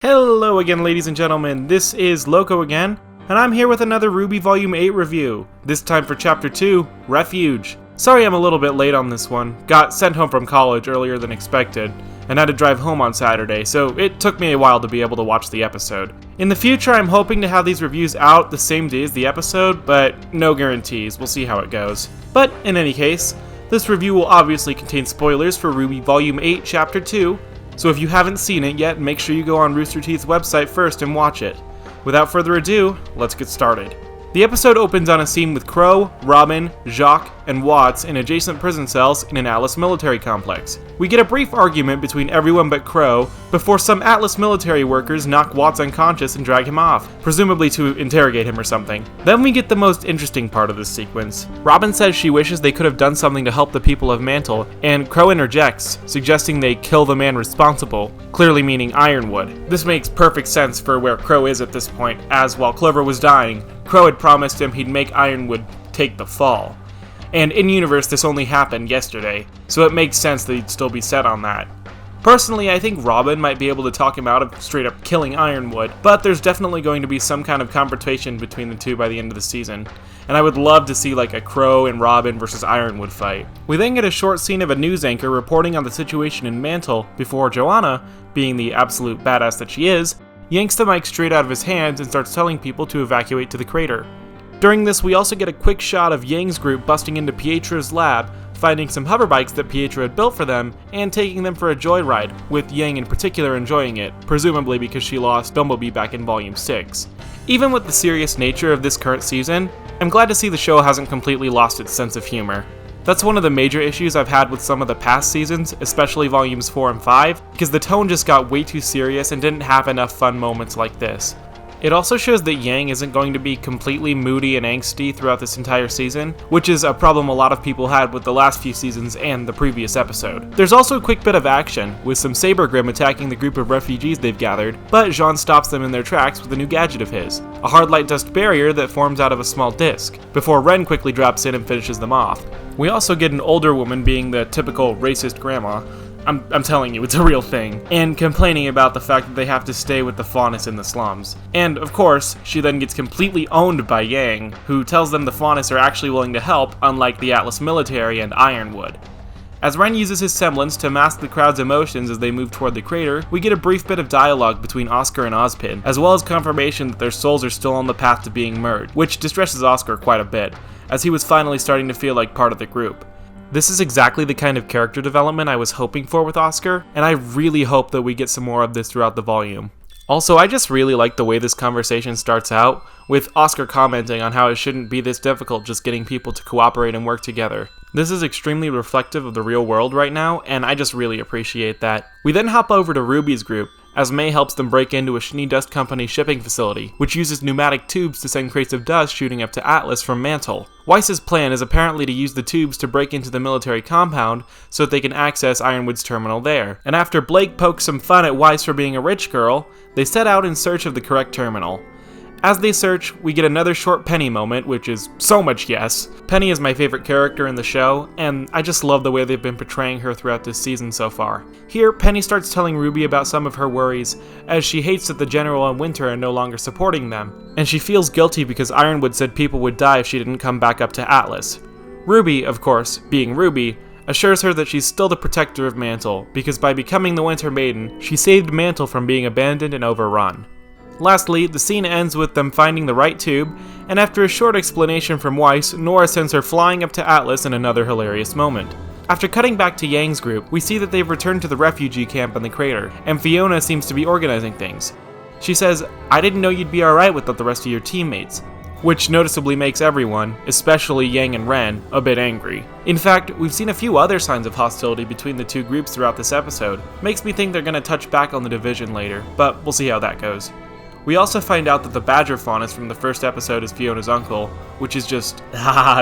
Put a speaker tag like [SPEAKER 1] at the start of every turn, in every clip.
[SPEAKER 1] Hello again, ladies and gentlemen, this is Loco again, and I'm here with another RWBY Volume 8 review, this time for Chapter 2, Refuge. Sorry I'm a little bit late on this one, got sent home from college earlier than expected, and had to drive home on Saturday, so it took me a while to be able to watch the episode. In the future, I'm hoping to have these reviews out the same day as the episode, but no guarantees, we'll see how it goes. But in any case, this review will obviously contain spoilers for RWBY Volume 8, Chapter 2, so if you haven't seen it yet, make sure you go on Rooster Teeth's website first and watch it. Without further ado, let's get started. The episode opens on a scene with Crow, Robin, Jacques, and Watts in adjacent prison cells in an Atlas military complex. We get a brief argument between everyone but Crow before some Atlas military workers knock Watts unconscious and drag him off, presumably to interrogate him or something. Then we get the most interesting part of this sequence. Robin says she wishes they could have done something to help the people of Mantle, and Crow interjects, suggesting they kill the man responsible, clearly meaning Ironwood. This makes perfect sense for where Crow is at this point, as while Clover was dying, Crow had promised him he'd make Ironwood take the fall. And in-universe, this only happened yesterday, so it makes sense that he'd still be set on that. Personally, I think Robin might be able to talk him out of straight up killing Ironwood, but there's definitely going to be some kind of confrontation between the two by the end of the season, and I would love to see like a Crow and Robin versus Ironwood fight. We then get a short scene of a news anchor reporting on the situation in Mantle before Joanna, being the absolute badass that she is, yanks the mic straight out of his hands and starts telling people to evacuate to the crater. During this, we also get a quick shot of Yang's group busting into Pietro's lab, finding some hoverbikes that Pietro had built for them, and taking them for a joyride, with Yang in particular enjoying it, presumably because she lost Bumblebee back in Volume 6. Even with the serious nature of this current season, I'm glad to see the show hasn't completely lost its sense of humor. That's one of the major issues I've had with some of the past seasons, especially Volumes 4 and 5, because the tone just got way too serious and didn't have enough fun moments like this. It also shows that Yang isn't going to be completely moody and angsty throughout this entire season, which is a problem a lot of people had with the last few seasons and the previous episode. There's also a quick bit of action, with some Saber Grim attacking the group of refugees they've gathered, but Jean stops them in their tracks with a new gadget of his, a hard light dust barrier that forms out of a small disc, before Ren quickly drops in and finishes them off. We also get an older woman being the typical racist grandma, I'm telling you, it's a real thing, and complaining about the fact that they have to stay with the Faunus in the slums. And, of course, she then gets completely owned by Yang, who tells them the Faunus are actually willing to help, unlike the Atlas military and Ironwood. As Ren uses his semblance to mask the crowd's emotions as they move toward the crater, we get a brief bit of dialogue between Oscar and Ozpin, as well as confirmation that their souls are still on the path to being merged, which distresses Oscar quite a bit, as he was finally starting to feel like part of the group. This is exactly the kind of character development I was hoping for with Oscar, and I really hope that we get some more of this throughout the volume. Also, I just really like the way this conversation starts out, with Oscar commenting on how it shouldn't be this difficult just getting people to cooperate and work together. This is extremely reflective of the real world right now, and I just really appreciate that. We then hop over to Ruby's group, as May helps them break into a Schnee Dust Company shipping facility, which uses pneumatic tubes to send crates of dust shooting up to Atlas from Mantle. Weiss's plan is apparently to use the tubes to break into the military compound so that they can access Ironwood's terminal there. And after Blake pokes some fun at Weiss for being a rich girl, they set out in search of the correct terminal. As they search, we get another short Penny moment, which is so much yes. Penny is my favorite character in the show, and I just love the way they've been portraying her throughout this season so far. Here, Penny starts telling Ruby about some of her worries, as she hates that the General and Winter are no longer supporting them, and she feels guilty because Ironwood said people would die if she didn't come back up to Atlas. Ruby, of course, being Ruby, assures her that she's still the protector of Mantle, because by becoming the Winter Maiden, she saved Mantle from being abandoned and overrun. Lastly, the scene ends with them finding the right tube, and after a short explanation from Weiss, Nora sends her flying up to Atlas in another hilarious moment. After cutting back to Yang's group, we see that they've returned to the refugee camp in the crater, and Fiona seems to be organizing things. She says, "I didn't know you'd be alright without the rest of your teammates," which noticeably makes everyone, especially Yang and Ren, a bit angry. In fact, we've seen a few other signs of hostility between the two groups throughout this episode. Makes me think they're gonna touch back on the division later, but we'll see how that goes. We also find out that the badger faunus from the first episode is Fiona's uncle, which is just,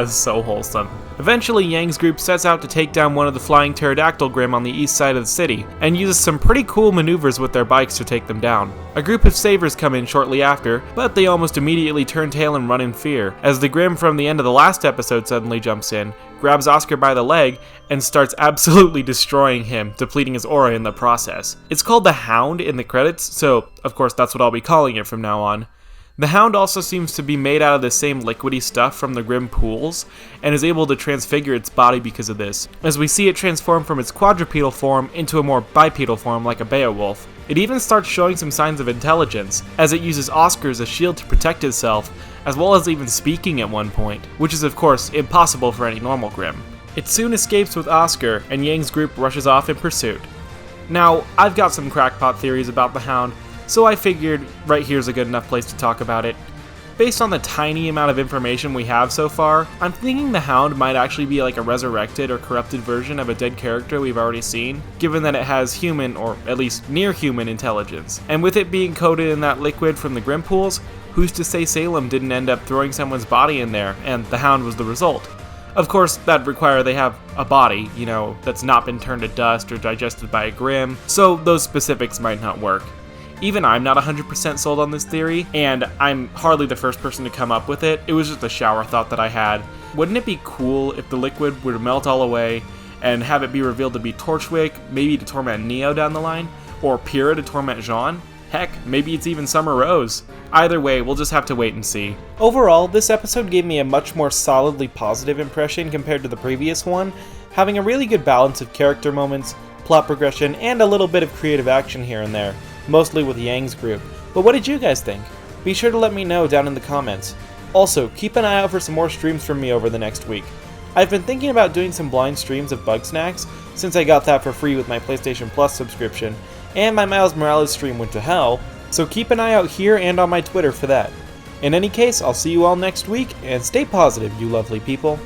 [SPEAKER 1] so wholesome. Eventually, Yang's group sets out to take down one of the flying pterodactyl Grimm on the east side of the city, and uses some pretty cool maneuvers with their bikes to take them down. A group of savers come in shortly after, but they almost immediately turn tail and run in fear, as the Grimm from the end of the last episode suddenly jumps in, grabs Oscar by the leg, and starts absolutely destroying him, depleting his aura in the process. It's called the Hound in the credits, so of course that's what I'll be calling it from now on. The Hound also seems to be made out of the same liquidy stuff from the Grimm pools, and is able to transfigure its body because of this, as we see it transform from its quadrupedal form into a more bipedal form like a Beowulf. It even starts showing some signs of intelligence, as it uses Oscar as a shield to protect itself, as well as even speaking at one point, which is of course impossible for any normal Grimm. It soon escapes with Oscar, and Yang's group rushes off in pursuit. Now, I've got some crackpot theories about the Hound, so I figured right here's a good enough place to talk about it. Based on the tiny amount of information we have so far, I'm thinking the Hound might actually be like a resurrected or corrupted version of a dead character we've already seen, given that it has human, or at least near human, intelligence. And with it being coated in that liquid from the Grimm pools, who's to say Salem didn't end up throwing someone's body in there, and the Hound was the result? Of course, that'd require they have a body, that's not been turned to dust or digested by a Grimm, so those specifics might not work. Even I'm not 100% sold on this theory, and I'm hardly the first person to come up with it. It was just a shower thought that I had. Wouldn't it be cool if the liquid would melt all away and have it be revealed to be Torchwick, maybe to torment Neo down the line, or Pyrrha to torment Jean? Heck, maybe it's even Summer Rose. Either way, we'll just have to wait and see. Overall, this episode gave me a much more solidly positive impression compared to the previous one, having a really good balance of character moments, plot progression, and a little bit of creative action here and there, mostly with Yang's group. But what did you guys think? Be sure to let me know down in the comments. Also, keep an eye out for some more streams from me over the next week. I've been thinking about doing some blind streams of Bug Snacks, since I got that for free with my PlayStation Plus subscription, and my Miles Morales stream went to hell, so keep an eye out here and on my Twitter for that. In any case, I'll see you all next week, and stay positive, you lovely people.